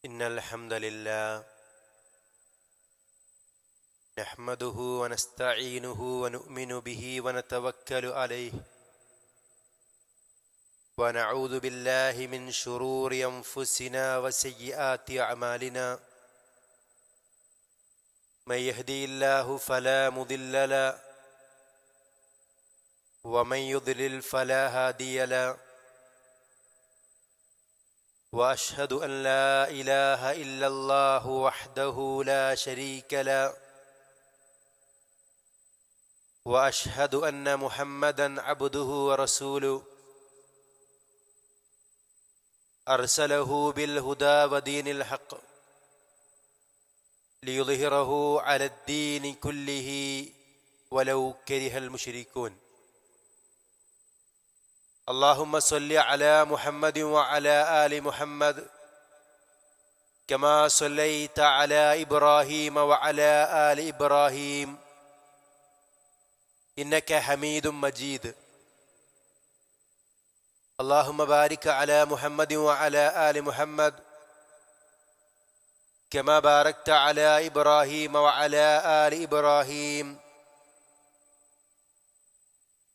إن الحمد لله نحمده ونستعينه ونؤمن به ونتوكل عليه ونعوذ بالله من شرور أنفسنا وسيئات أعمالنا من يهدي الله فلا مضل له ومن يضلل فلا هادي له وأشهد أن لا إله إلا الله وحده لا شريك له وأشهد أن محمدًا عبده ورسوله أرسله بالهدى ودين الحق ليظهره على الدين كله ولو كره المشركون. اللهم صل على محمد وعلى آل محمد كما صليت على إبراهيم وعلى آل إبراهيم إنك حميد مجيد. اللهم بارك على محمد وعلى آل محمد كما باركت على إبراهيم وعلى آل إبراهيم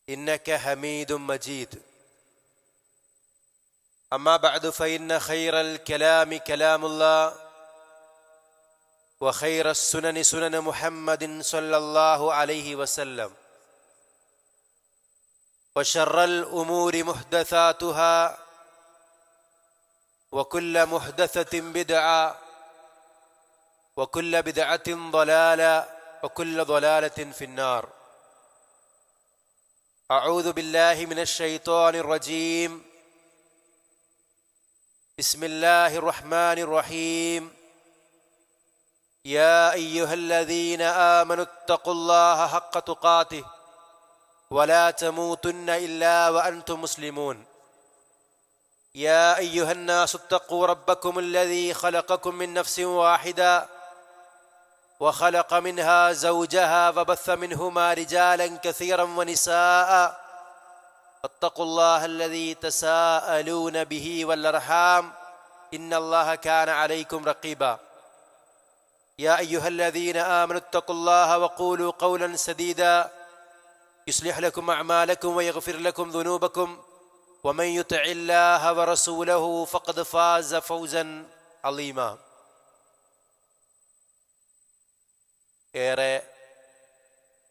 إنك حميد مجيد. أما بعد فإن خير الكلام كلام الله وخير السنن سنن محمد صلى الله عليه وسلم وشر الأمور محدثاتها وكل محدثة بدعة وكل بدعة ضلالة وكل ضلالة في النار. أعوذ بالله من الشيطان الرجيم. بسم الله الرحمن الرحيم. يا أيها الذين آمنوا اتقوا الله حق تقاته ولا تموتن إلا وأنتم مسلمون. يا أيها الناس اتقوا ربكم الذي خلقكم من نفس واحدة وخلق منها زوجها وبث منهما رجالا كثيرا ونساء فاتقوا الله الذي تساءلون به والأرحام إن الله كان عليكم رقيبا. يا أيها الذين آمنوا اتقوا الله وقولوا قولا سديدا يصلح لكم أعمالكم ويغفر لكم ذنوبكم ومن يطع الله ورسوله فقد فاز فوزا عظيما. ഏറെ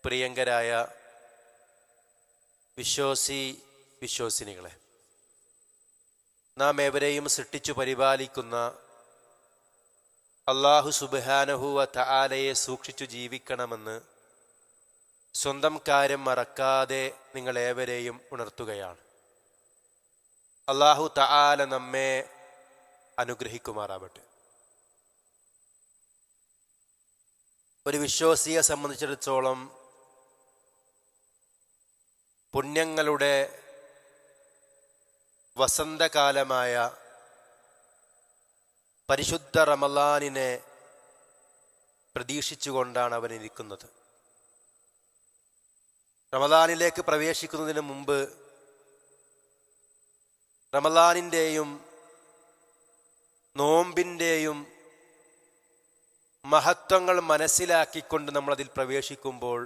പ്രിയങ്കരായ വിശ്വാസിനികളെ, നാം ഏവരെയും സൃഷ്ടിച്ചു പരിപാലിക്കുന്ന അല്ലാഹു സുബ്ഹാനഹു വ തആലയെ സൂക്ഷിച്ചു ജീവിക്കണമെന്ന് സ്വന്തം കാര്യം മറക്കാതെ നിങ്ങളേവരെയും ഉണർത്തുകയാണ്. അല്ലാഹു തആല നമ്മെ അനുഗ്രഹിക്കുമാറാവട്ടെ. ഒരു വിശ്വാസിയെ സംബന്ധിച്ചിടത്തോളം പുണ്യങ്ങളുടെ വസന്തകാലമായ പരിശുദ്ധ റമളാനിനെ പ്രതീക്ഷിച്ചുകൊണ്ടാണ് അവൻ ഇരിക്കുന്നത്. റമളാനിലേക്ക് പ്രവേശിക്കുന്നതിന് മുമ്പ് റമളാനിൻ്റെയും നോമ്പിൻ്റെയും മഹത്വങ്ങൾ മനസ്സിലാക്കിക്കൊണ്ട് നമ്മളതിൽ പ്രവേശിക്കുമ്പോൾ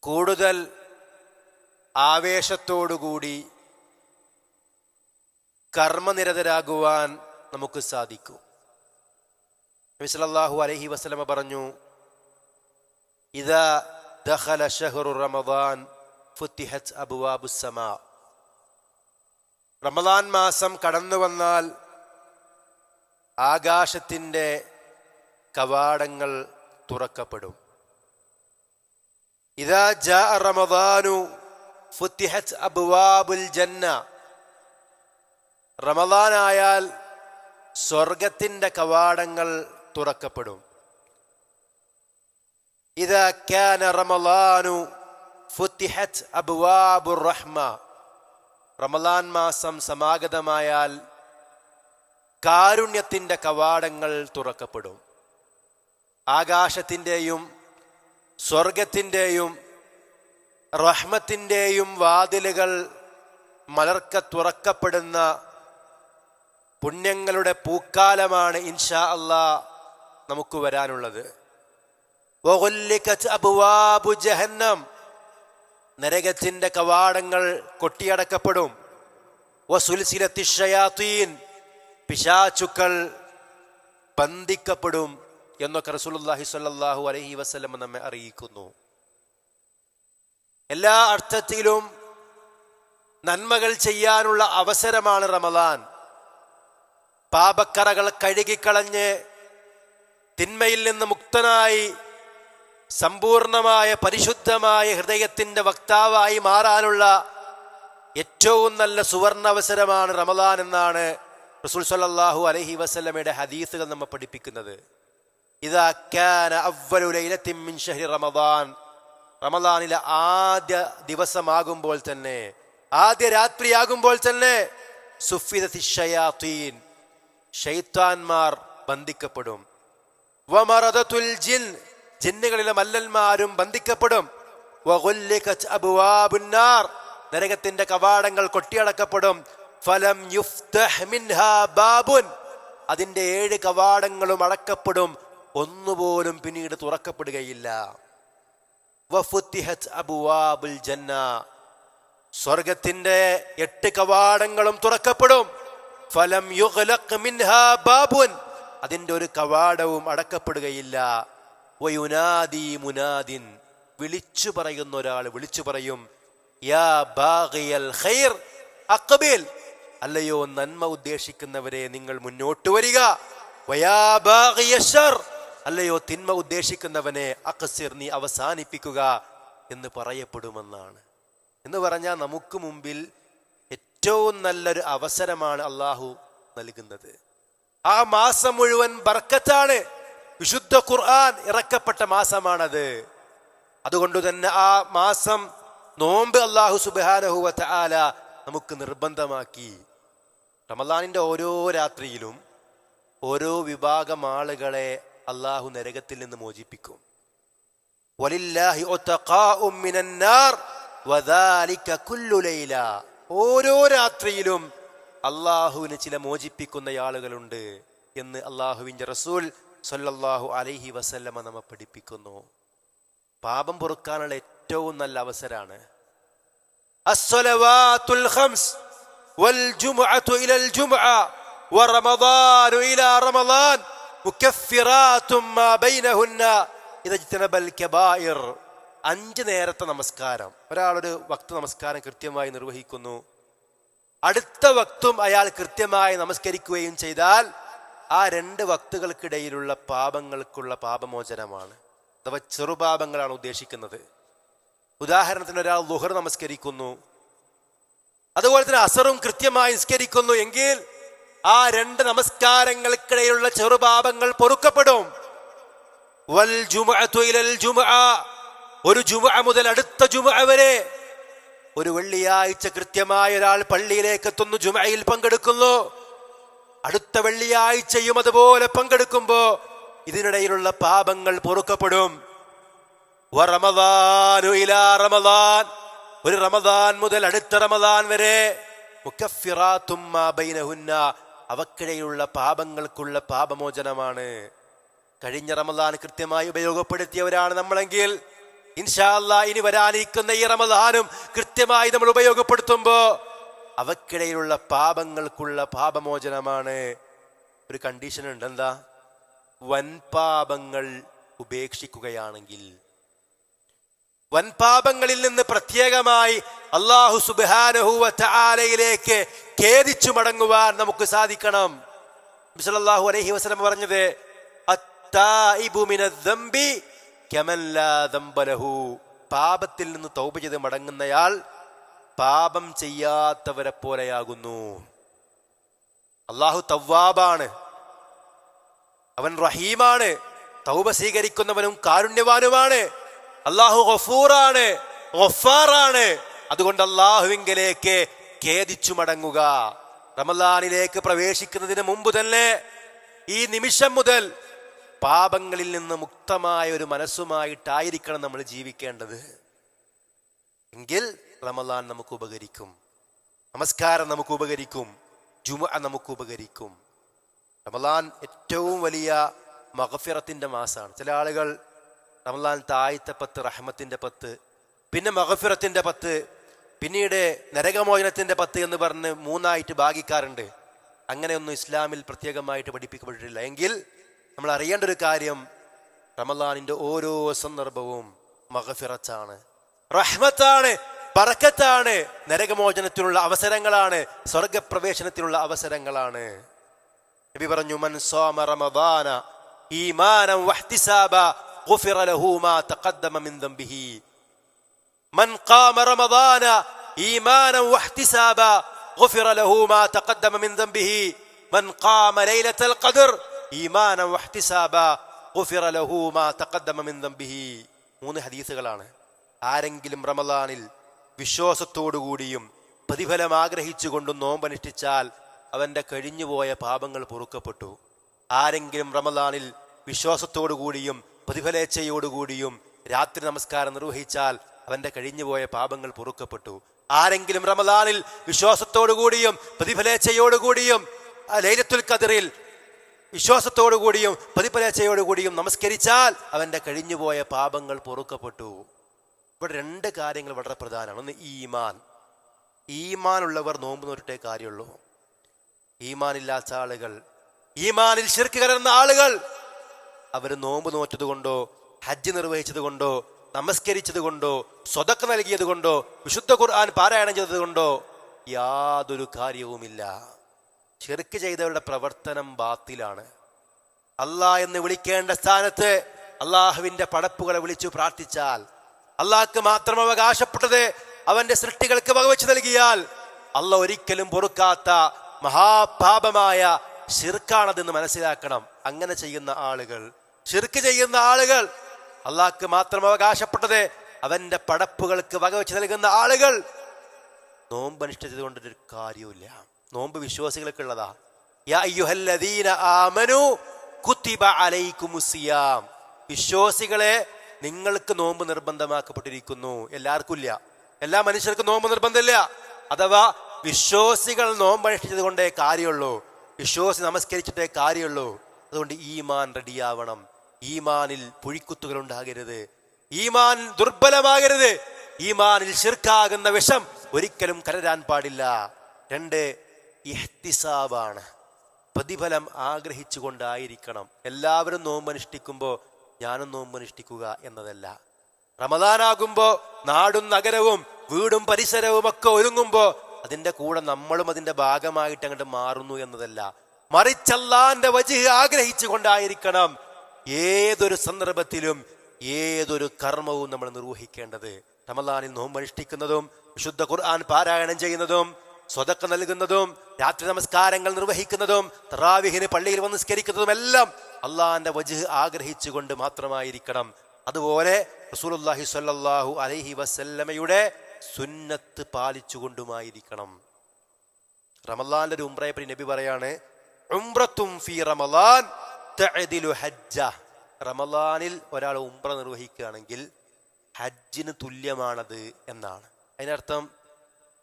കൂടുതൽ ആവേശത്തോടുകൂടി കർമ്മനിരതരാകുവാൻ നമുക്ക് സാധിക്കും. നബി സല്ലല്ലാഹു അലൈഹി വസല്ലമ പറഞ്ഞു, ഇദാ ദഖല ശഹ്റു റമളാൻ ഫുത്തിഹത് അബ്വാബുസ് സമാ. റമളാൻ മാസം കടന്നു വന്നാൽ ആകാശത്തിൻ്റെ കവാടങ്ങൾ തുറക്കപ്പെടും. ഇദാ ജാഅ റമളാനു ഫുത്തിഹത് അബ്വാബുൽ ജന്ന. റമളാനായാൽ സ്വർഗത്തിൻ്റെ കവാടങ്ങൾ തുറക്കപ്പെടും. ഇദാ കാന റമളാനു ഫുത്തിഹത് അബ്വാബുർ റഹ്മ. റമളാൻ മാസം സമാഗതമായാൽ കാരുണ്യത്തിൻ്റെ കവാടങ്ങൾ തുറക്കപ്പെടും. ആകാശത്തിൻ്റെയും സ്വർഗത്തിൻ്റെയും റഹ്മത്തിൻ്റെയും വാതിലുകൾ മലർക്ക തുറക്കപ്പെടുന്ന പുണ്യങ്ങളുടെ പൂക്കാലമാണ് ഇൻഷാ അല്ലാഹ് നമുക്ക് വരാനുള്ളത്. വഗുല്ലികത് അബ്വാബു ജഹന്നം, നരകത്തിന്റെ കവാടങ്ങൾ കൊട്ടിയടക്കപ്പെടും. വസുൽസിലത്തിശ് ശയാത്തീൻ, പിശാചുക്കൾ ബന്ധിക്കപ്പെടും എന്നൊക്കെ റസൂലുള്ളാഹി സ്വല്ലല്ലാഹു അലൈഹി വസല്ലം നമ്മെ അറിയിക്കുന്നു. എല്ലാ അർത്ഥത്തിലും നന്മകൾ ചെയ്യാനുള്ള അവസരമാണ് റമദാൻ. പാപക്കറകൾ കഴുകിക്കളഞ്ഞ് തിന്മയിൽ നിന്ന് മുക്തനായി സമ്പൂർണമായ പരിശുദ്ധമായ ഹൃദയത്തിന്റെ വക്താവായി മാറാനുള്ള ഏറ്റവും നല്ല സുവർണാവസരമാണ് റമദാൻ എന്നാണ് റസൂൽ സ്വല്ലല്ലാഹു അലൈഹി വസല്ലമയുടെ ഹദീസുകൾ നമ്മെ പഠിപ്പിക്കുന്നത്. ഇദാ കാന അവ്വലു ലൈലത്തിൻ മിൻ ശഹ്രി റമദാൻ, റമദാനിലെ ആദ്യ ദിവസമാകുമ്പോൾ തന്നെ, ആദ്യ രാത്രിയാകുമ്പോൾ തന്നെ, സുഫിദത്തിശ് ശയാത്തീൻ, ശൈത്താൻമാർ ബന്ധിക്കപ്പെടും. വമറദത്തുൽ ജിൻ, ജിന്നുകളിലെ മല്ലന്മാരും ബന്ധിക്കപ്പെടും. വഗുല്ലികത് അബ്വാബുന്നാർ, നരകത്തിന്റെ കവാടങ്ങൾ കൊട്ടിയടക്കപ്പെടും. ഫലം യുഫ്തഹ് മിൻഹാ ബാബുൻ, അതിന്റെ 7 കവാടങ്ങളും അടക്കപ്പെടും, ഒന്നുപോലും പിന്നീട് തുറക്കപ്പെടുകയില്ല. വഫുത്തിഹത് അബ്വാബുൽ ജന്ന, സ്വർഗത്തിന്റെ 8 കവാടങ്ങളും തുറക്കപ്പെടും. ഫലം യുഗ്ലഖ് മിൻഹാ ബാബുൻ, അതിന്റെ ഒരു കവാടവും അടക്കപ്പെടുകയില്ല. വയുനാദി മുനാദിൻ, വിളിച്ചു പറയുന്ന ഒരാൾ വിളിച്ചു പറയും, യാ ബാഗിയൽ ഖൈർ അഖ്ബിൽ, അല്ലയോ നന്മ ഉദ്ദേശിക്കുന്നവരെ നിങ്ങൾ മുന്നോട്ട് വരിക. വയാ ബാഗിയശ് ശർ, അല്ലയോ തിന്മ ഉദ്ദേശിക്കുന്നവനെ അഖ്സിർ, നീ അവസാനിപ്പിക്കുക എന്ന് പറയപ്പെടുമെന്നാണ്. എന്ന് പറഞ്ഞാൽ നമുക്ക് മുമ്പിൽ ഏറ്റവും നല്ലൊരു അവസരമാണ് അള്ളാഹു നൽകുന്നത്. ആ മാസം മുഴുവൻ ബർക്കത്താണ്. വിശുദ്ധ ഖുർആൻ ഇറക്കപ്പെട്ട മാസമാണത്. അതുകൊണ്ട് തന്നെ ആ മാസം നോമ്പ് അല്ലാഹു സുബ്ഹാനഹു വ തആല നമുക്ക് നിർബന്ധമാക്കി. റമദാനിന്റെ ഓരോ രാത്രിയിലും ഓരോ വിഭാഗം ആളുകളെ അല്ലാഹു നരകത്തിൽ നിന്ന് മോചിപ്പിക്കും. വലില്ലാഹി ഉതഖാഉ മിനന്നാർ വദാലിക കുല്ലു ലൈല, ഓരോ രാത്രിയിലും അല്ലാഹുവിനെ ചില മോചിപ്പിക്കുന്ന ആളുകളുണ്ട് എന്ന് അല്ലാഹുവിന്റെ റസൂൽ സല്ലല്ലാഹു അലൈഹി വസല്ലമ നമ്മെ പഠിപ്പിക്കുന്നു. പാപം പൊറുക്കാനുള്ള ഏറ്റവും നല്ല അവസരമാണ്. അസ്സലവാത്തുൽ ഖംസ് വൽ ജുമുഅതു ഇലൽ ജുമുഅ വറമദാനു ഇലാ റമദാൻ മുകഫിറാത്തും മാ ബൈനഹുന്ന ഇദാ ഇജ്തനബൽ കബായിർ. 5 നേരത്തെ നമസ്കാരം, ഒരാളൊരു വക്ത് നമസ്കാരം കൃത്യമായി നിർവഹിക്കുന്നു, അടുത്ത വക്തും അയാൾ കൃത്യമായി നമസ്കരിക്കുകയും ചെയ്താൽ ആ 2 വക്തുകൾക്കിടയിലുള്ള പാപങ്ങൾക്കുള്ള പാപമോചനമാണ്. അഥവാ ചെറുപാപങ്ങളാണ് ഉദ്ദേശിക്കുന്നത്. ഉദാഹരണത്തിന് ഒരാൾ ളുഹർ നമസ്കരിക്കുന്നു, അതുപോലെ തന്നെ അസറും കൃത്യമായി നിസ്കരിക്കുന്നു എങ്കിൽ ആ 2 നമസ്കാരങ്ങൾക്കിടയിലുള്ള ചെറുപാപങ്ങൾ പൊറുക്കപ്പെടും. വൽ ജുമുഅതു ഇലൽ ജുമുഅ, ഒരു ജുമുഅ മുതൽ അടുത്ത ജുമുഅ വരെ, ഒരു വെള്ളിയാഴ്ച കൃത്യമായ ഒരാൾ പള്ളിയിലേക്ക് എത്തുന്നു, ജുമുഅയിൽ പങ്കെടുക്കുന്നു, അടുത്ത വെള്ളിയാഴ്ചയും അതുപോലെ പങ്കെടുക്കുമ്പോ ഇതിനിടയിലുള്ള പാപങ്ങൾ പൊറുക്കപ്പെടും. വറമദാനു ഇലാ റമദാൻ, ഒരു റമദാൻ മുതൽ അടുത്ത റമദാൻ വരെ മുകഫിറാത്തും മാ ബൈനഹുന്ന, അവക്കിടയിലുള്ള പാപങ്ങൾക്കുള്ള പാപമോചനമാണ്. കഴിഞ്ഞ റമദാൻ കൃത്യമായി ഉപയോഗപ്പെടുത്തിയവരാണ് നമ്മളെങ്കിൽ ഇൻഷാ അല്ലാഹ് ഇനി വരാനിരിക്കുന്ന ഈ റമദാനും കൃത്യമായി നമ്മൾ ഉപയോഗപ്പെടുത്തുമ്പോ അവക്കിടയിലുള്ള പാപങ്ങൾക്കുള്ള പാപമോചനമാണ്. ഒരു കണ്ടീഷൻ ഉണ്ട്, എന്താ? വൻപാപങ്ങൾ ഉപേക്ഷിക്കുകയാണെങ്കിൽ, വൻപാപങ്ങളിൽ നിന്ന് പ്രത്യേകമായി അല്ലാഹു സുബ്ഹാനഹു വ തആലയിലേക്ക് ഖേദിച്ചു മടങ്ങുവാൻ നമുക്ക് സാധിക്കണം. നബി സല്ലല്ലാഹു അലൈഹി വസല്ലം പറഞ്ഞത്, അത്തായിബു മിനദ്ദംബി കമൻ ലാ ദംബ ലഹു, പാപത്തിൽ നിന്ന് തൗബ ചെയ്ത് മടങ്ങുന്നയാൾ പാപം ചെയ്യാത്തവരെ പോലെയാകുന്നു. അല്ലാഹു തവ്വാബാണ്, അവൻ റഹീമാണ്, തൗബ സ്വീകരിക്കുന്നവനും കാരുണ്യവാനുമാണ്. അല്ലാഹു ഗഫൂറാണ്, ഗഫാറാണ്. അതുകൊണ്ട് അല്ലാഹുവിങ്കലേക്ക് ഖേദിച്ചു മടങ്ങുക. റമദാനിലേക്ക് പ്രവേശിക്കുന്നതിന് മുമ്പ് തന്നെ ഈ നിമിഷം മുതൽ പാപങ്ങളിൽ നിന്ന് മുക്തമായ ഒരു മനസ്സുമായിട്ടായിരിക്കണം നമ്മൾ ജീവിക്കേണ്ടത്. എങ്കിൽ റമദാൻ നമുക്ക് ഉപകരിക്കും, നമസ്കാരം നമുക്ക് ഉപകരിക്കും, ജുമുഅ നമുക്ക് ഉപകരിക്കും. റമദാൻ ഏറ്റവും വലിയ മഗ്ഫിറത്തിന്റെ മാസമാണ്. ചില ആളുകൾ റമദാൻ താഴത്തെ 10 റഹ്മത്തിന്റെ 10, പിന്നെ മഗ്ഫിറത്തിന്റെ 10, പിന്നീട് നരകമോചനത്തിന്റെ 10 എന്ന് പറഞ്ഞ് 3ആയിട്ട് ഭാഗിക്കാറുണ്ട്. അങ്ങനെയൊന്നും ഇസ്ലാമിൽ പ്രത്യേകമായിട്ട് പഠിപ്പിക്കപ്പെട്ടിട്ടില്ല. എങ്കിൽ നമ്മൾ അറിയേണ്ട ഒരു കാര്യം, റമദാനിന്റെ ഓരോ സന്ദർഭവും മഗ്ഫിറത്താണ്, റഹ്മത്താണ്, ബറക്കത്താണ്, നരകമോചനത്തിനുള്ള അവസരങ്ങളാണ്, സ്വർഗപ്രവേശനത്തിനുള്ള അവസരങ്ങളാണ്. നബി പറഞ്ഞു, മൻ സാമ റമദാന ഈമാനൻ വഹ്തിസാബ ഗുഫിറ ലഹു മാ തഖദ്ദമ മിൻ ദംബിഹി. മൻ ഖാമ റമദാന ഈമാനൻ വഹ്തിസാബ ഗുഫിറ ലഹു മാ തഖദ്ദമ മിൻ ദംബിഹി. മൻ ഖാമ ലൈലത്തുൽ ഖദ്ർ ഈമാനൻ വഹ്തിസാബ ഗുഫിറ ലഹു മാ തഖദ്ദമ മിൻ ദംബിഹി. 3 ഹദീസുകളാണ്. ആരെങ്കിലും റമദാനിൽ വിശ്വാസത്തോടുകൂടിയും പ്രതിഫലം ആഗ്രഹിച്ചുകൊണ്ടും നോമ്പനുഷ്ഠിച്ചാൽ അവന്റെ കഴിഞ്ഞുപോയ പാപങ്ങൾ പൊറുക്കപ്പെട്ടു. ആരെങ്കിലും റമദാനിൽ വിശ്വാസത്തോടുകൂടിയും പ്രതിഫലേച്ഛയോടുകൂടിയും രാത്രി നമസ്കാരം നിർവഹിച്ചാൽ അവന്റെ കഴിഞ്ഞുപോയ പാപങ്ങൾ പൊറുക്കപ്പെട്ടു. ആരെങ്കിലും റമദാനിൽ വിശ്വാസത്തോടുകൂടിയും പ്രതിഫലേച്ഛയോടുകൂടിയും ലൈലത്തുൽ ഖദ്റിൽ വിശ്വാസത്തോടുകൂടിയും പ്രതിഫലേച്ഛയോടുകൂടിയും നമസ്കരിച്ചാൽ അവന്റെ കഴിഞ്ഞുപോയ പാപങ്ങൾ പൊറുക്കപ്പെട്ടു. ഇവിടെ 2 കാര്യങ്ങൾ വളരെ പ്രധാനമാണ്. ഒന്ന് ഈമാൻ. ഈമാനുള്ളവർ നോമ്പ് നോറ്റേ കാര്യമുള്ളൂ. ഈമാനില്ലാത്ത ആളുകൾ, ഈമാനിൽ ശിർക്ക് കലർന്ന ആളുകൾ, അവർ നോമ്പ് നോറ്റത് കൊണ്ടോ ഹജ്ജ് നിർവഹിച്ചത് കൊണ്ടോ നമസ്കരിച്ചത് കൊണ്ടോ സ്വതക്ക നൽകിയത് കൊണ്ടോ വിശുദ്ധ ഖുർആൻ പാരായണം ചെയ്തത് കൊണ്ടോ യാതൊരു കാര്യവുമില്ല. ശിർക്ക് ചെയ്തവരുടെ പ്രവർത്തനം ബാത്തിലാണ്. അല്ലാഹ് എന്ന് വിളിക്കേണ്ട സ്ഥാനത്ത് അള്ളാഹുവിന്റെ പടപ്പുകളെ വിളിച്ചു പ്രാർത്ഥിച്ചാൽ, അള്ളാഹ്ക്ക് മാത്രം അവകാശപ്പെട്ടത് അവന്റെ സൃഷ്ടികൾക്ക് വകവെച്ച് നൽകിയാൽ അള്ളാഹ് ഒരിക്കലും പൊറുക്കാത്ത മഹാപാപമായ ശിർക്കാണതെന്ന് മനസ്സിലാക്കണം. അങ്ങനെ ചെയ്യുന്ന ആളുകൾ, ശിർക്ക് ചെയ്യുന്ന ആളുകൾ, അള്ളാഹ്ക്ക് മാത്രം അവകാശപ്പെട്ടത് അവന്റെ പടപ്പുകൾക്ക് വകവെച്ച് നൽകുന്ന ആളുകൾ നോമ്പ് അനുഷ്ഠിച്ചത് കൊണ്ടൊരു കാര്യമില്ല. നോമ്പ് വിശ്വാസികൾക്കുള്ളതാ. യാ അയ്യുഹല്ലദീന ആമനു കുതിബ അലൈക്കുമുസ് സിയാം. വിശ്വാസികളെ, നിങ്ങൾക്ക് നോമ്പ് നിർബന്ധമാക്കപ്പെട്ടിരിക്കുന്നു. എല്ലാവർക്കും ഇല്ല, എല്ലാ മനുഷ്യർക്കും നോമ്പ് നിർബന്ധമില്ല. അഥവാ വിശ്വാസികൾ നോമ്പ് അനുഷ്ഠിച്ചത് കൊണ്ടേ കാര്യമുള്ളൂ, വിശ്വാസി നമസ്കരിച്ചിട്ടേ കാര്യമുള്ളൂ. അതുകൊണ്ട് ഈമാൻ റെഡിയാവണം. ഈമാനിൽ പുഴിക്കുത്തുകൾ ഉണ്ടാകരുത്, ഈമാൻ ദുർബലമാകരുത്, ഈമാനിൽ ശിർക്കാകുന്ന വിഷം ഒരിക്കലും കലരാൻ പാടില്ല. 2 ഇഹ്തിസാബാണ്, പ്രതിഫലം ആഗ്രഹിച്ചു കൊണ്ടായിരിക്കണം. എല്ലാവരും നോമ്പ് അനുഷ്ഠിക്കുമ്പോൾ ഞാനും നോമ്പ് അനുഷ്ഠിക്കുക എന്നതല്ല. റമദാനാകുമ്പോ നാടും നഗരവും വീടും പരിസരവും ഒക്കെ ഒരുങ്ങുമ്പോ അതിന്റെ കൂടെ നമ്മളും അതിന്റെ ഭാഗമായിട്ട് അങ്ങോട്ട് മാറുന്നു എന്നതല്ല. മറിച്ച് അല്ലാഹുവിന്റെ വജ്ഹ് ആഗ്രഹിച്ചു കൊണ്ടായിരിക്കണം ഏതൊരു സന്ദർഭത്തിലും ഏതൊരു കർമ്മവും നമ്മൾ നിർവഹിക്കേണ്ടത്. റമദാനിൽ നോമ്പ് അനുഷ്ഠിക്കുന്നതും വിശുദ്ധ ഖുർആൻ പാരായണം ചെയ്യുന്നതും സ്വതക്ക നൽകുന്നതും രാത്രി നമസ്കാരങ്ങൾ നിർവഹിക്കുന്നതും തറാവീഹിന് പള്ളിയിൽ വന്ന് നിസ്കരിക്കുന്നതും എല്ലാം അള്ളാഹിന്റെ വജ്ഹ് ആഗ്രഹിച്ചുകൊണ്ട് മാത്രമായിരിക്കണം. അതുപോലെ റസൂലുള്ളാഹി സ്വല്ലല്ലാഹു അലൈഹി വസല്ലമയുടെ സുന്നത്ത് പാലിച്ചുകൊണ്ടുമായിരിക്കണം. റമളാനിലെ ഒരു ഉംറയെ പറ്റി നബി പറയാണ്, ഉംറത്തും ഫീ റമളാൻ തഅദിലു ഹജ്ജ. റമളാനിൽ ഒരാൾ ഉംറ നിർവഹിക്കുകയാണെങ്കിൽ ഹജ്ജിന് തുല്യമാണത് എന്നാണ്. അതിനർത്ഥം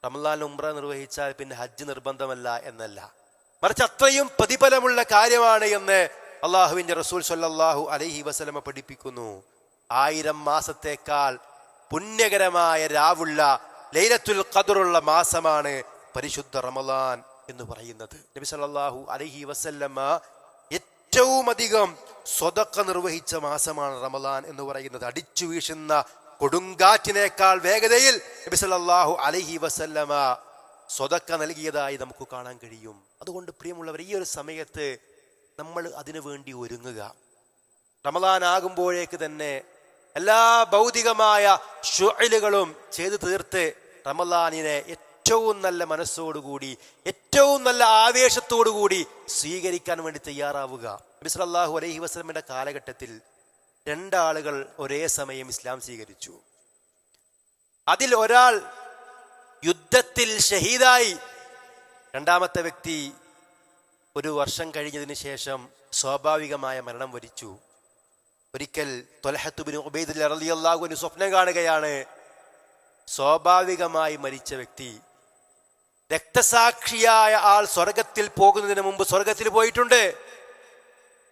റമളാനിൽ ഉംറ നിർവഹിച്ചാൽ പിന്നെ ഹജ്ജ് നിർബന്ധമല്ല എന്നല്ല, മറിച്ച് അത്രയും പ്രതിഫലമുള്ള കാര്യമാണ് എന്ന് അള്ളാഹുവിന്റെ റസൂൽ സ്വല്ലല്ലാഹു അലൈഹി വസല്ലമ പഠിപ്പിക്കുന്നു. 1000 മാസത്തേക്കാൾ പുണ്യകരമായ രാവുള്ള ലൈലത്തുൽ ഖദ്റുള്ള മാസമാണ് പരിശുദ്ധ റമളാൻ എന്ന് പറയുന്നത്. നബി സല്ലല്ലാഹു അലൈഹി വസല്ലമ ഏറ്റവും അധികം സ്വതക്ക നിർവഹിച്ച മാസമാണ് റമളാൻ എന്ന് പറയുന്നത്. അടിച്ചു വീശുന്ന കൊടുങ്കാറ്റിനേക്കാൾ വേഗതയിൽ നബി സല്ലല്ലാഹു അലൈഹി വസല്ലമ സ്വതക്ക നൽകിയതായി നമുക്ക് കാണാൻ കഴിയും. അതുകൊണ്ട് പ്രിയമുള്ളവർ, ഈ ഒരു സമയത്ത് നമ്മൾ അതിനു വേണ്ടി ഒരുങ്ങുക. റമളാൻ ആകുമ്പോഴേക്ക് തന്നെ എല്ലാ ഭൗതികമായ ശുഅലുകളും ചെയ്തു തീർത്ത് റമളാനിനെ ഏറ്റവും നല്ല മനസ്സോടുകൂടി ഏറ്റവും നല്ല ആവേശത്തോടുകൂടി സ്വീകരിക്കാൻ വേണ്ടി തയ്യാറാവുക. നബി സല്ലല്ലാഹു അലൈഹി വസല്ലമയുടെ കാലഘട്ടത്തിൽ 2 ആളുകൾ ഒരേ സമയം ഇസ്ലാം സ്വീകരിച്ചു. അതിൽ ഒരാൾ യുദ്ധത്തിൽ ഷഹീദായി, രണ്ടാമത്തെ വ്യക്തി 1 വർഷം കഴിഞ്ഞതിന് ശേഷം സ്വാഭാവികമായ മരണം വരിച്ചു. ഒരിക്കൽ ത്വൽഹത്ത് ബിൻ ഉബൈദില്ല റളിയല്ലാഹു അൻഹു സ്വപ്നം കാണുകയാണ്. സ്വാഭാവികമായി മരിച്ച വ്യക്തി രക്തസാക്ഷിയായ ആൾ സ്വർഗത്തിൽ പോകുന്നതിന് മുമ്പ് സ്വർഗത്തിൽ പോയിട്ടുണ്ട്.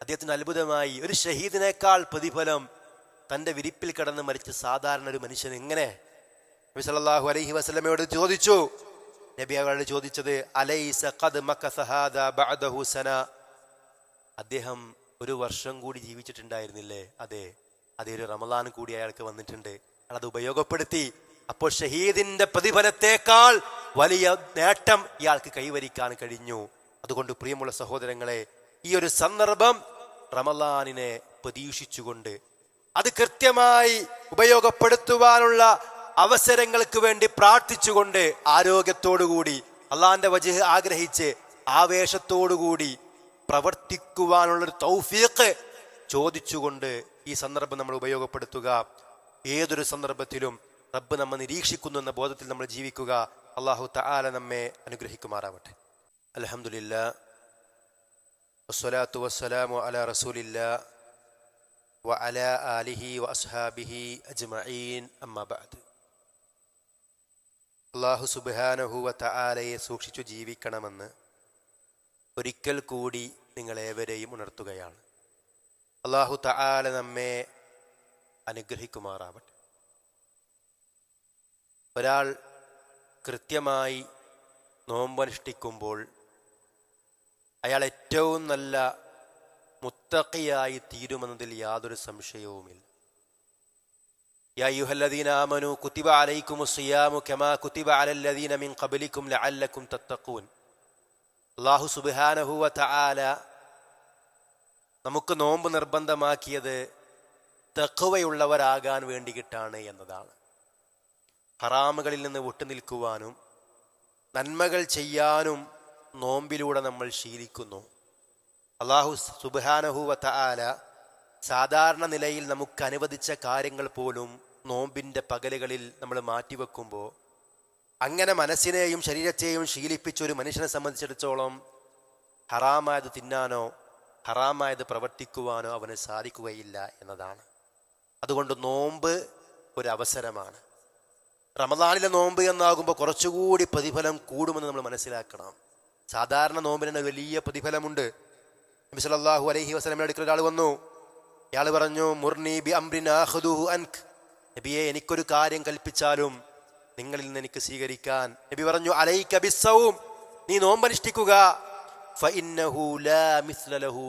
അദ്ദേഹത്തിന് അത്ഭുതമായി, ഒരു ഷഹീദിനേക്കാൾ പ്രതിഫലം തൻ്റെ വിരിപ്പിൽ കിടന്ന് മരിച്ച സാധാരണ ഒരു മനുഷ്യൻ എങ്ങനെ? നബി സല്ലല്ലാഹു അലൈഹി വസല്ലമയോട് ചോദിച്ചു. നബി അവരോട് ചോദിച്ചത്, അലൈസ ഖദ് മകസ ഹാദാ ബഅദഹു സന, അദ്ദേഹം ഒരു വർഷം കൂടി ജീവിച്ചിട്ടുണ്ടായിരുന്നില്ലേ? അതെ, ഒരു റമളാൻ കൂടി അയാൾക്ക് വന്നിട്ടുണ്ട്. അയാൾ അത് ഉപയോഗപ്പെടുത്തി. അപ്പോൾ ഷഹീദിന്റെ പ്രതിഫലത്തേക്കാൾ വലിയ നേട്ടം ഇയാൾക്ക് കൈവരിക്കാൻ കഴിഞ്ഞു. അതുകൊണ്ട് പ്രിയമുള്ള സഹോദരങ്ങളെ, ഈ ഒരു സന്ദർഭം റമളാനിനെ പ്രതീക്ഷിച്ചുകൊണ്ട് അത് കൃത്യമായി ഉപയോഗപ്പെടുത്തുവാനുള്ള അവസരങ്ങൾക്ക് വേണ്ടി പ്രാർത്ഥിച്ചുകൊണ്ട് ആരോഗ്യത്തോടുകൂടി അള്ളാന്റെ വജ്ഹ് ആഗ്രഹിച്ച് ആവേശത്തോടുകൂടി പ്രവർത്തിക്കുവാനുള്ളൊരു തൗഫീഖ് ചോദിച്ചുകൊണ്ട് ഈ സന്ദർഭം നമ്മൾ ഉപയോഗപ്പെടുത്തുക. ഏതൊരു സന്ദർഭത്തിലും റബ്ബ് നമ്മെ നിരീക്ഷിക്കുന്നു എന്ന ബോധത്തിൽ നമ്മൾ ജീവിക്കുക. അല്ലാഹു തആല നമ്മെ അനുഗ്രഹിക്കുമാറാവട്ടെ. അൽഹംദുലില്ലാഹ് വസ്സലാത്തു വസ്സലാമു അലാ റസൂലില്ലാഹ് വഅലാ ആലിഹി വഅസ്ഹാബിഹി അജ്മഈൻ, അമ്മാ ബഅദ്. അല്ലാഹു സുബ്ഹാനഹു വതആലയെ സൂക്ഷിച്ചു ജീവിക്കണമെന്ന് ഒരിക്കൽ കൂടി നിങ്ങളേവരെയും ഉണർത്തുകയാണ്. അല്ലാഹു തആല നമ്മെ അനുഗ്രഹിക്കുമാറാവട്ടെ. ഒരാൾ കൃത്യമായി നോമ്പനുഷ്ഠിക്കുമ്പോൾ അയാൾ ഏറ്റവും നല്ല മുത്തഖിയായി തീരുമെന്നതിൽ യാതൊരു സംശയവുമില്ല. യാ അയ്യുഹല്ലദീന ആമനൂ കുതിബ അലൈക്കുമുസ് സിയാമു കമാ കുതിബ അലല്ലദീന മിൻ ഖബ്ലിക്കും ലഅല്ലക്കും തത്തഖൂൻ. അല്ലാഹു സുബ്ഹാനഹു വ തആല നമുക്ക് നോമ്പ് നിർബന്ധമാക്കിയത് തഖ്വയുള്ളവരാകാൻ വേണ്ടിയിട്ടാണ് എന്നതാണ്. ഹറാമുകളിൽ നിന്ന് വിട്ടുനിൽക്കുവാനും നന്മകൾ ചെയ്യാനും നോമ്പിലൂടെ നമ്മൾ ശീലിക്കുന്നു. അല്ലാഹു സുബ്ഹാനഹു വ തആല സാധാരണ നിലയിൽ നമുക്ക് അനുവദിച്ച കാര്യങ്ങൾ പോലും നോമ്പിൻ്റെ പകലുകളിൽ നമ്മൾ മാറ്റിവെക്കുമ്പോൾ അങ്ങനെ മനസ്സിനെയും ശരീരത്തെയും ശീലിപ്പിച്ച ഒരു മനുഷ്യനെ സംബന്ധിച്ചിടത്തോളം ഹറാമായത് തിന്നാനോ ഹറാമായത് പ്രവർത്തിക്കുവാനോ അവന് സാധിക്കുകയില്ല എന്നതാണ്. അതുകൊണ്ട് നോമ്പ് ഒരവസരമാണ്. റമളാനിലെ നോമ്പ് എന്നാകുമ്പോൾ കുറച്ചുകൂടി പ്രതിഫലം കൂടുമെന്ന് നമ്മൾ മനസ്സിലാക്കണം. സാധാരണ നോമ്പിന് വലിയ പ്രതിഫലമുണ്ട്. നബി സല്ലല്ലാഹു അലൈഹി വസല്ലമയുടെ അടുക്കൽ ഒരാൾ വന്നു. ഇയാൾ പറഞ്ഞു, മുർനി ബി അംറിൻ ആഖുദുഹു അൻക, നബിയെ എനിക്കൊരു കാര്യം കൽപ്പിച്ചാലും നിങ്ങളിൽ നിന്ന് എനിക്ക് സ്വീകരിക്കാൻ. നബി പറഞ്ഞു, അലൈക ബിസ്സൗം, നീ നോമ്പനുഷ്ഠിക്കുക. ഫഇന്നഹു ലാ മിസ്ല ലഹു,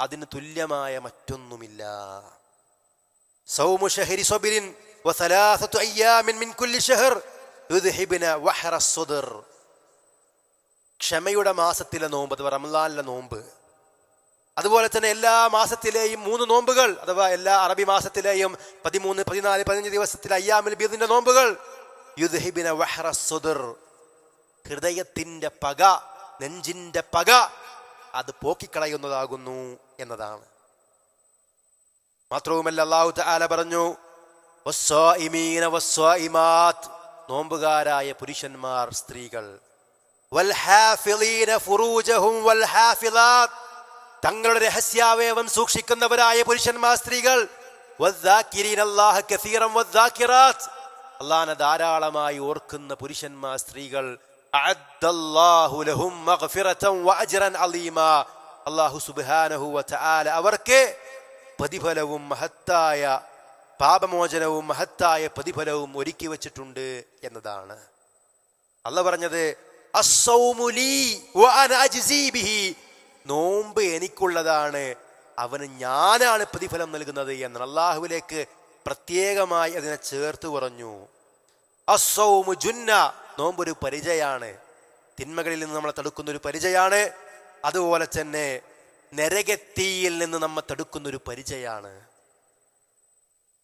അതിന് തുല്യമായ മറ്റൊന്നുമില്ല. സൗമു ശഹരി സബ്രിൻ വസലാസതു അയ്യാമിൻ മിൻ കുല്ലി ശഹർ യുദ്ഹിബന വഹറ അസ്സദ്ർ, ക്ഷമയുടെ മാസത്തിലെ നോമ്പ് അഥവാ റമളാനിലെ നോമ്പ്, അതുപോലെ തന്നെ എല്ലാ മാസത്തിലെയും 3 നോമ്പുകൾ അഥവാ എല്ലാ അറബി മാസത്തിലെയും 13, 14, 15 ദിവസത്തിലെ അയ്യാമുൽ ബീദിന്റെ നോമ്പുകൾ യുദ്ഹിബന വഹറ അസ്സദ്ർ, ഹൃദയത്തിന്റെ പക, നെഞ്ചിന്റെ പക അത് പോക്കിക്കളയുന്നതാകുന്നു എന്നതാണ്. മാത്രവുമല്ല അല്ലാഹു തആല പറഞ്ഞു, വസ്സായിമീന വസ്സായിമാത്ത്, നോമ്പുകാരായ പുരുഷന്മാർ സ്ത്രീകൾ, വൽഹാഫിളീന ഫുറൂജഹും വൽഹാഫിളാത്ത്, തങ്ങളുടെ രഹസ്യാവയവം സൂക്ഷിക്കുന്നവരായ പുരുഷന്മാർ സ്ത്രീകൾ, വദ്ദാകിരീന അല്ലാഹ കസീറൻ വദ്ദാകിറാത്ത്, അല്ലാഹുവിനെ ധാരാളമായി ഓർക്കുന്ന പുരുഷന്മാർ സ്ത്രീകൾ, അഅദ്ദല്ലാഹു ലഹും മഗ്ഫിറതൻ വഅജ്റൻ അലീമാ, അല്ലാഹു സുബ്ഹാനഹു വ തആല അവർക്ക് പ്രതിഫലവും മഹത്തായ പാപമോചനവും മഹത്തായ പ്രതിഫലവും ഒരുക്കി വച്ചിട്ടുണ്ട് എന്നതാണ്. അല്ലാഹു പറഞ്ഞത്, അസ്സൗമു ലീ വഅന അജ്സീ ബിഹി, നോമ്പ് എനിക്കുള്ളതാണ്, അവന് ഞാനാണ് പ്രതിഫലം നൽകുന്നത് എന്ന് അല്ലാഹുവിലേക്ക് പ്രത്യേകമായി അതിനെ ചേർത്ത് പറഞ്ഞു. അസ്സൗമു ജുന്ന, നോമ്പൊരു പരിചയാണ്, തിന്മകളിൽ നിന്ന് നമ്മളെ തടുക്കുന്ന ഒരു പരിചയാണ്. അതുപോലെ തന്നെ നരകത്തീയിൽ നിന്ന് നമ്മെ തടുക്കുന്നൊരു പരിചയാണ്.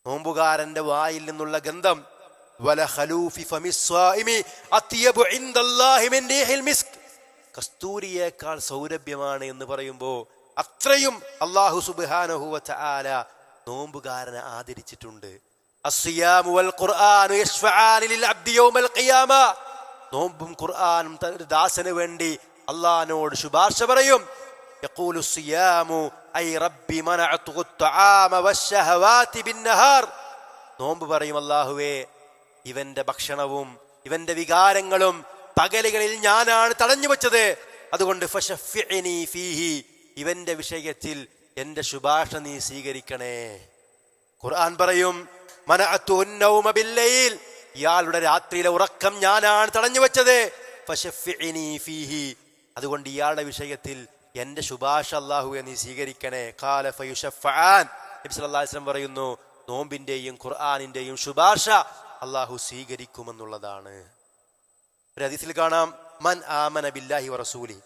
നോമ്പുകാരന്റെ വായിൽ നിന്നുള്ള ഗന്ധം വല ഖലൂഫി ഫമിസ്വാഇമി അത്യബു ഇൻദല്ലാഹി മിൻ റീഹിൽ മിസ്ക്, കസ്തൂരിയേക്കാൾ സൗരഭ്യമാണ് എന്ന് പറയുമ്പോൾ അത്രയും അല്ലാഹു സുബ്ഹാനഹു വ തആല നോമ്പുകാരനെ ആദരിച്ചിട്ടുണ്ട്. അസ്സിയാമു വൽ ഖുർആനു യശ്ഫആനി ലിൽ അബ്ദി യൗമൽ ഖിയാമ, നോമ്പും ഖുർആനും ദാസന് വേണ്ടി അല്ലാഹുവിനോട് ശുപാർശ പറയും. യഖൂലു സിയാമു ഐ റബ്ബി മനഅതു അത്അമ വശഹവാതി ബിന്നഹാർ, നോമ്പ് പറയും, അല്ലാഹുവേ ഇവന്റെ ഭക്ഷണവും ഇവന്റെ വികാരങ്ങളും പകലുകളിൽ ഞാനാണ് തടഞ്ഞു വെച്ചത്. അതുകൊണ്ട് ഫശഫിഇനി ഫീഹി, ഇവന്റെ വിഷയത്തിൽ എന്റെ ശുപാർശ നീ സ്വീകരിക്കണേ. ഖുർആൻ പറയും മനഅതുൻ നൗമ ബില്ലൈൽ, ഇയാളുടെ രാത്രിയിലെ ഉറക്കം ഞാനാണ് തടഞ്ഞു വെച്ചത്. ഫശഫിഇനി ഫീഹി, അതുകൊണ്ട് ഇയാളുടെ വിഷയത്തിൽ എന്റെ ശുപാർശ അല്ലാഹുവേ നീ സ്വീകരിക്കണേ. ഖാല ഫയുശഫഅൻ, നബി സല്ലല്ലാഹു അലൈഹി വസല്ലം പറയുന്നു നോമ്പിന്റെയും ഖുർആനിന്റെയും ശുപാർശ അല്ലാഹു സ്വീകരിക്കുമെന്നുള്ളതാണ്. ഒരു ഹദീസിൽ കാണാം മൻ ആമന ബില്ലാഹി വറസൂലി,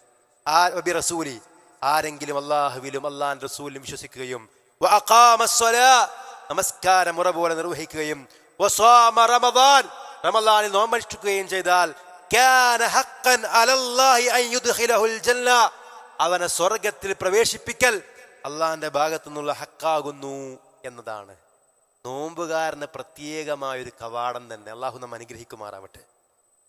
ആരെങ്കിലും അല്ലാഹുവിലും അല്ലാഹുവിന്റെ റസൂലിലും വിശ്വസിക്കുകയും വഅഖാമസ്സലാ, നമസ്കാരം മുറ പോലെ നിർവഹിക്കുകയും വസാമ റമദാൻ, റമദാനിൽ നോമ്പനുഷ്ഠിക്കുകയും ചെയ്താൽ കാന ഹഖ്ഖൻ അലല്ലാഹി അൻ യുദ്ഖിലഹുൽ ജന്ന, അവനെ സ്വർഗ്ഗത്തിൽ പ്രവേശിപ്പിക്കൽ അള്ളാഹിന്റെ ഭാഗത്തു നിന്നുള്ള ഹക്കാകുന്നു എന്നതാണ്. നോമ്പുകാരന് പ്രത്യേകമായൊരു കവാടം തന്നെ. അള്ളാഹു നമ്മെ അനുഗ്രഹിക്കുമാറാവട്ടെ.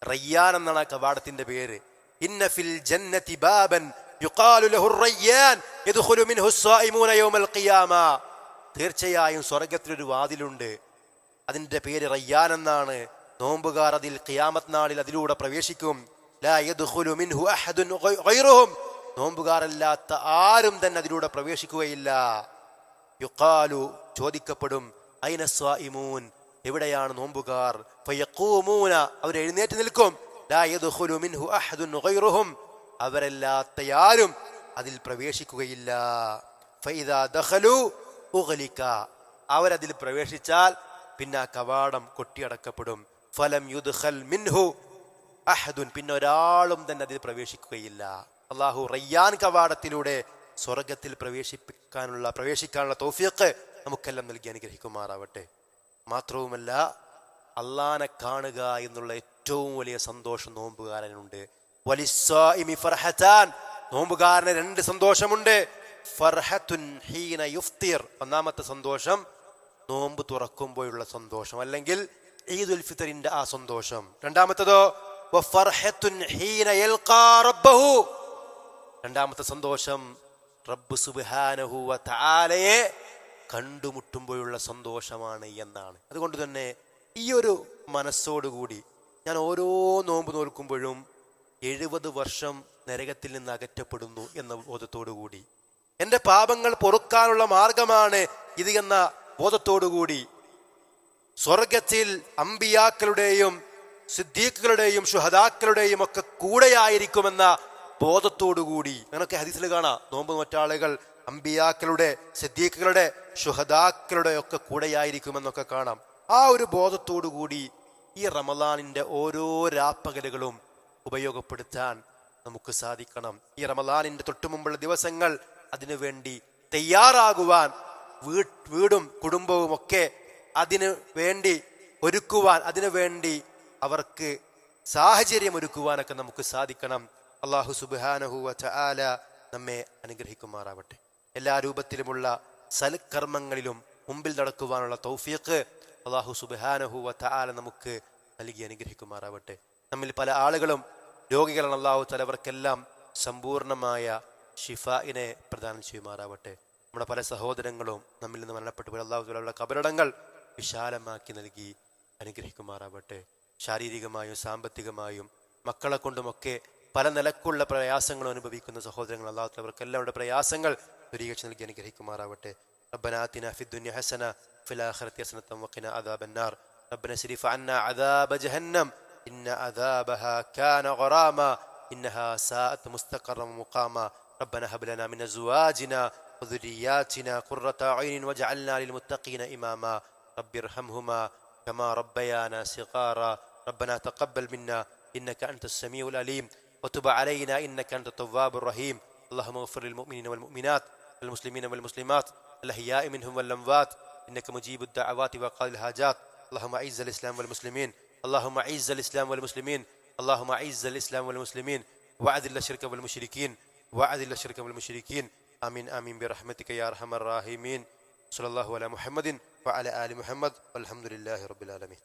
റയ്യാൻ എന്നാണ് ആ കവാടത്തിന്റെ പേര്. ഇന്ന ഫിൽ ജന്നതി ബാബൻ യുഖാലു ലഹു റയ്യാൻ യദ്ഖുലു മിൻഹു സ്സായിമൂന യൗമൽ ഖിയാമ, തീർച്ചയായും സ്വർഗ്ഗത്തിലൊരു വാതിലുണ്ട്, അതിന്റെ പേര് റയ്യാൻ എന്നാണ്. നോമ്പുകാർ അതിൽ ഖിയാമത്ത് നാളിൽ അതിലൂടെ പ്രവേശിക്കും. ലാ യദ്ഖുലു മിൻഹു അഹദുൻ ഗൈറുഹും, നോമ്പുകാരല്ലാത്ത ആരും തന്നെ അതിലൂടെ പ്രവേശിക്കുകയില്ല. യുഖാലു, ചോദിക്കപ്പെടും ഐന സ്വായിമൂൻ, എവിടെയാണ് നോമ്പുകാർ? ഫയഖൂമൂന, അവർ എഴുന്നേറ്റ് നിൽക്കും. ലാ യദ്ഖുലു മിൻഹു അഹദുൻ ഗൈറുഹും, അവരല്ലാത്ത ആരും അതിൽ പ്രവേശിക്കുകയില്ല. ഫഇദാ ദഖലു ഉഗ്ലിക, അവരതിൽ പ്രവേശിച്ചാൽ പിന്നെ ആ കവാടം കൊട്ടിയടക്കപ്പെടും. ഫലം യുദ്ഖൽ മിൻഹു അഹദുൻ, പിന്നെ ഒരാളും തന്നെ അതിൽ പ്രവേശിക്കുകയില്ല. അല്ലാഹു റയ്യാൻ കവാടത്തിലൂടെ സ്വർഗത്തിൽ പ്രവേശിക്കാനുള്ള തൗഫീഖ് നമുക്കെല്ലാം നൽകി അനുഗ്രഹിക്കുമാറാവട്ടെ. മാത്രവുമല്ല അള്ളാനെ കാണുക എന്നുള്ള ഏറ്റവും വലിയ സന്തോഷം നോമ്പുകാരനുണ്ട്. വലിസ്സായിമി ഫർഹതാൻ, നോമ്പുകാരന് രണ്ട് സന്തോഷമുണ്ട്. ഫർഹത്തുൻ ഹീന യുഫ്തിർ, ഒന്നാമത്തെ സന്തോഷം നോമ്പ് തുറക്കുമ്പോഴുള്ള സന്തോഷം, അല്ലെങ്കിൽ ഈദുൽ ഫിത്തറിന്റെ ആ സന്തോഷം. രണ്ടാമത്തേതോ വഫർഹത്തുൻ ഹീന യൽഖാ റബ്ബഹു, രണ്ടാമത്തെ സന്തോഷം റബ്ബ് സുബ്ഹാനഹു വ തആലയെ കണ്ടുമുട്ടുമ്പോഴുള്ള സന്തോഷമാണ് എന്നാണ്. അതുകൊണ്ട് തന്നെ ഈ ഒരു മനസ്സോടുകൂടി ഞാൻ ഓരോ നോമ്പ് നോൽക്കുമ്പോഴും 70 വർഷം നരകത്തിൽ നിന്ന് അകറ്റപ്പെടുന്നു എന്ന ബോധത്തോടുകൂടി, എൻ്റെ പാപങ്ങൾ പൊറുക്കാനുള്ള മാർഗമാണ് ഇത് എന്ന ബോധത്തോടുകൂടി, സ്വർഗത്തിൽ അമ്പിയാക്കളുടെയും സിദ്ദീഖുകളുടെയും ശുഹദാക്കളുടെയും ഒക്കെ കൂടെയായിരിക്കുമെന്ന ബോധത്തോടുകൂടി, അങ്ങനൊക്കെ ഹദീസിൽ കാണാം. നോമ്പ് മറ്റാളുകൾ അമ്പിയാക്കളുടെ സിദ്ദീഖുകളുടെ ശുഹദാക്കളുടെ ഒക്കെ കൂടെയായിരിക്കുമെന്നൊക്കെ കാണാം. ആ ഒരു ബോധത്തോടുകൂടി ഈ റമളാനിന്റെ ഓരോ രാപ്പകലുകളും ഉപയോഗപ്പെടുത്താൻ നമുക്ക് സാധിക്കണം. ഈ റമളാനിന്റെ തൊട്ടുമുമ്പുള്ള ദിവസങ്ങൾ അതിനു വേണ്ടി തയ്യാറാകുവാൻ, വീടും കുടുംബവും ഒക്കെ അതിനു വേണ്ടി ഒരുക്കുവാൻ, അതിനു വേണ്ടി അവർക്ക് സാഹചര്യം ഒരുക്കുവാനൊക്കെ നമുക്ക് സാധിക്കണം. അല്ലാഹു സുബ്ഹാനഹു വ തആല നമ്മെ അനുഗ്രഹിക്കുമാറാവട്ടെ. എല്ലാ രൂപത്തിലുമുള്ള സൽക്കർമ്മങ്ങളിലും മുമ്പിൽ നടക്കുവാനുള്ള തൗഫീഖ് അല്ലാഹു സുബ്ഹാനഹു വ തആല നമുക്ക് നൽകി അനുഗ്രഹിക്കുമാറാവട്ടെ. നമ്മിൽ പല ആളുകളും രോഗികളാണ്. അല്ലാഹു തആല അവർക്കെല്ലാം സമ്പൂർണമായ ഷിഫായിനെ പ്രദാനം ചെയ്യുമാറാവട്ടെ. നമ്മുടെ പല സഹോദരങ്ങളും നമ്മിൽ നിന്ന് മരണപ്പെട്ടു പോയ അല്ലാഹു തആലയുടെ ഖബറടങ്ങൾ വിശാലമാക്കി നൽകി അനുഗ്രഹിക്കുമാറാവട്ടെ. ശാരീരികമായും സാമ്പത്തികമായും മക്കളെ കൊണ്ടുമൊക്കെ പല നിലക്കുള്ള പ്രയാസങ്ങളും അനുഭവിക്കുന്ന സഹോദരങ്ങൾ അല്ലാഹു തആല അവർക്ക് എല്ലാവരുടെ പ്രയാസങ്ങൾ ദൂരീകരിച്ച് നൽകി അനുഗ്രഹിക്കുമാറാവട്ടെ. റബ്ബനാ ആതിനാ ഫിദ്ദുനിയ ഹസന ഫിൽ ആഖിറതി ഹസനതൻ വഖിനാ അദാബന്നാർ. റബ്ബനാ സ്രിഫ് അന്നാ അദാബ ജഹന്നം ഇന്ന അദാബഹാ കാന ഗറാമാ ഇന്നഹാ സാഅത് മുസ്തഖറൻ മുഖാമാ. റബ്ബനാ ഹബ് ലനാ മിൻ അസ്വാജിനാ വദുരിയാതിനാ ഖുർറത അയ്നിൻ വജഅൽനാ ലിൽമുത്തഖീന ഇമാമാ. റബ്ബി ഇർഹംഹുമാ കമാ റബ്ബയാനാ സിഗാറാ. റബ്ബനാ തഖബ്ബൽ മിന്നാ إنك أنت السميع العليم وتب علينا إنك أنت التواب الرحيم. اللهم اغفر للمؤمنين والمؤمنات والمسلمين والمسلمات الأحياء منهم والأموات إنك مجيب الدعوات وقاضي الحاجات. اللهم أعز الإسلام والمسلمين، اللهم أعز الإسلام والمسلمين، اللهم أعز الإسلام والمسلمين وأذل الشرك والمشركين وأذل الشرك والمشركين. آمين آمين برحمتك يا أرحم الراحمين. صلى الله على محمد وعلى آل محمد والحمد لله رب العالمين.